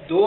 2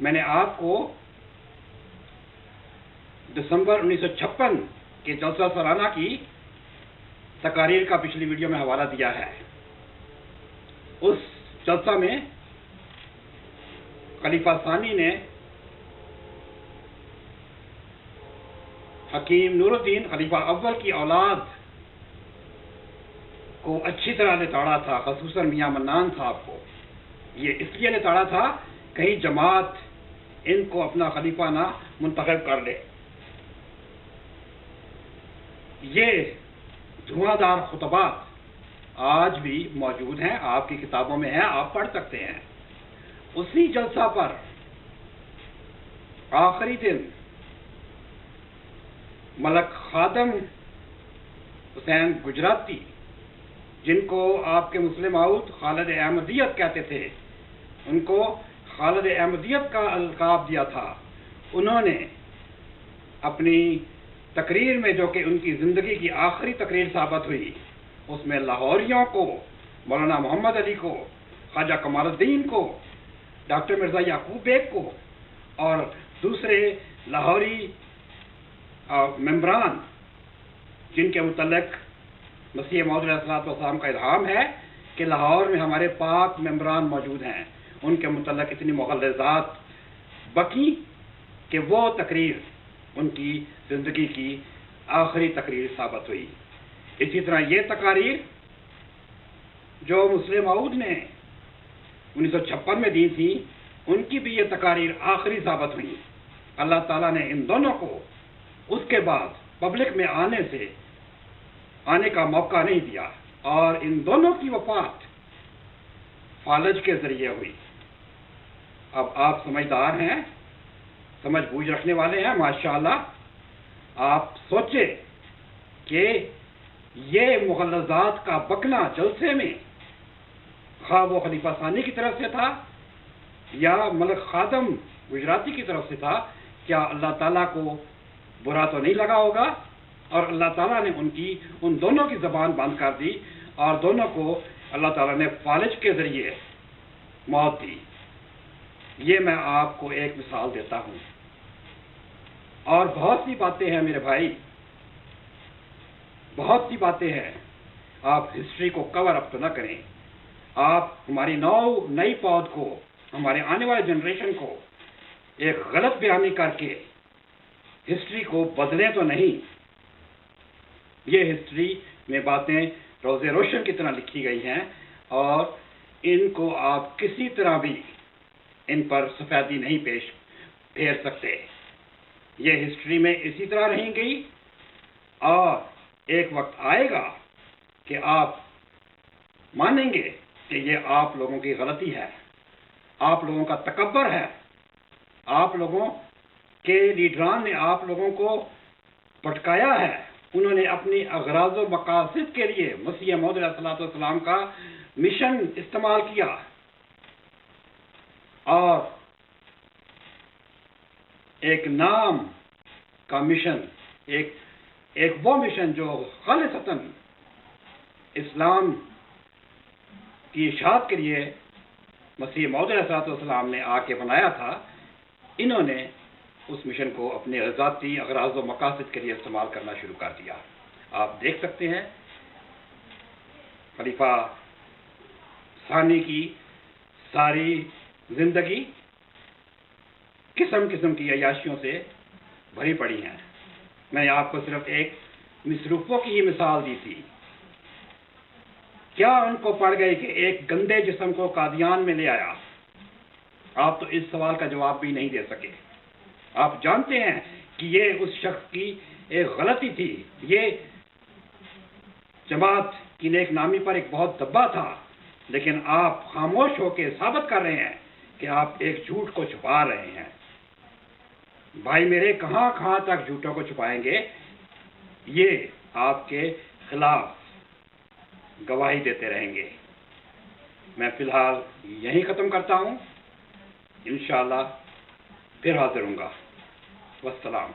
میں نے آپ کو دسمبر 1956 کے جلسہ سالانہ کی تقاریر کا پچھلی ویڈیو میں حوالہ دیا ہے۔ اس جلسہ میں خلیفہ ثانی نے حکیم نور الدین خلیفہ اول کی اولاد کو اچھی طرح نتاڑا تھا، خصوصاً میاں منان صاحب کو۔ یہ اس لیے نتاڑا تھا کہیں جماعت ان کو اپنا خلیفہ نہ منتخب کر لے۔ یہ دھواں دار خطبات آج بھی موجود ہیں، آپ کی کتابوں میں ہیں، آپ پڑھ سکتے ہیں۔ اسی جلسہ پر آخری دن ملک خادم حسین گجراتی، جن کو آپ کے مسلم ماؤد خالد احمدیت کہتے تھے، ان کو خالد احمدیت کا القاب دیا تھا، انہوں نے اپنی تقریر میں، جو کہ ان کی زندگی کی آخری تقریر ثابت ہوئی، اس میں لاہوریوں کو، مولانا محمد علی کو، خواجہ کمال الدین کو، ڈاکٹر مرزا یعقوب بیگ کو اور دوسرے لاہوری ممبران جن کے متعلق مسیح موعود علیہ السلام کا الہام ہے کہ لاہور میں ہمارے پاک ممبران موجود ہیں، ان کے متعلق اتنی مغلظات بکی کہ وہ تقریر ان کی زندگی کی آخری تقریر ثابت ہوئی۔ اسی طرح یہ تقاریر جو مسلم ماؤد نے 1956 میں دی تھی، ان کی بھی یہ تقاریر آخری ثابت ہوئی۔ اللہ تعالیٰ نے ان دونوں کو اس کے بعد پبلک میں آنے کا موقع نہیں دیا، اور ان دونوں کی وفات فالج کے ذریعے ہوئی۔ اب آپ سمجھدار ہیں، سمجھ بوجھ رکھنے والے ہیں، ماشاءاللہ۔ آپ سوچیں کہ یہ مغلظات کا بکنا جلسے میں، خواہ وہ خلیفہ ثانی کی طرف سے تھا یا ملک خادم گجراتی کی طرف سے تھا، کیا اللہ تعالیٰ کو برا تو نہیں لگا ہوگا؟ اور اللہ تعالیٰ نے ان دونوں کی زبان بند کر دی، اور دونوں کو اللہ تعالیٰ نے فالج کے ذریعے موت دی۔ یہ میں آپ کو ایک مثال دیتا ہوں، اور بہت سی باتیں ہیں میرے بھائی، بہت سی باتیں ہیں۔ آپ ہسٹری کو کور اپ تو نہ کریں، آپ ہماری نئی پود کو، ہمارے آنے والے جنریشن کو ایک غلط بیانی کر کے ہسٹری کو بدلیں تو نہیں۔ یہ ہسٹری میں باتیں روز روشن کی طرح لکھی گئی ہیں، اور ان کو آپ کسی طرح بھی ان پر سفیدی نہیں پھیر سکتے۔ یہ ہسٹری میں اسی طرح رہیں گی، اور ایک وقت آئے گا کہ آپ مانیں گے کہ یہ آپ لوگوں کی غلطی ہے، آپ لوگوں کا تکبر ہے، آپ لوگوں کے لیڈران نے آپ لوگوں کو بھٹکایا ہے، انہوں نے اپنی اغراض و مقاصد کے لیے مسیح موعود علیہ السلام کا مشن استعمال کیا، اور ایک نام کا مشن، ایک وہ مشن جو خالصتاً اسلام کی اشاعت کے لیے مسیح موعود علیہ السلام نے آ کے بنایا تھا، انہوں نے اس مشن کو اپنے ذاتی اغراض و مقاصد کے لیے استعمال کرنا شروع کر دیا۔ آپ دیکھ سکتے ہیں خلیفہ ثانی کی ساری زندگی قسم قسم کی عیاشیوں سے بھری پڑی ہیں۔ میں نے آپ کو صرف ایک مصروفوں کی ہی مثال دی تھی۔ کیا ان کو پڑ گئی کہ ایک گندے جسم کو قادیان میں لے آیا؟ آپ تو اس سوال کا جواب بھی نہیں دے سکے۔ آپ جانتے ہیں کہ یہ اس شخص کی ایک غلطی تھی، یہ جماعت کی نیک نامی پر ایک بہت دبا تھا، لیکن آپ خاموش ہو کے ثابت کر رہے ہیں کہ آپ ایک جھوٹ کو چھپا رہے ہیں۔ بھائی میرے، کہاں کہاں تک جھوٹوں کو چھپائیں گے؟ یہ آپ کے خلاف گواہی دیتے رہیں گے۔ میں فی الحال یہیں ختم کرتا ہوں، انشاءاللہ پھر حاضر ہوں گا۔ والسلام۔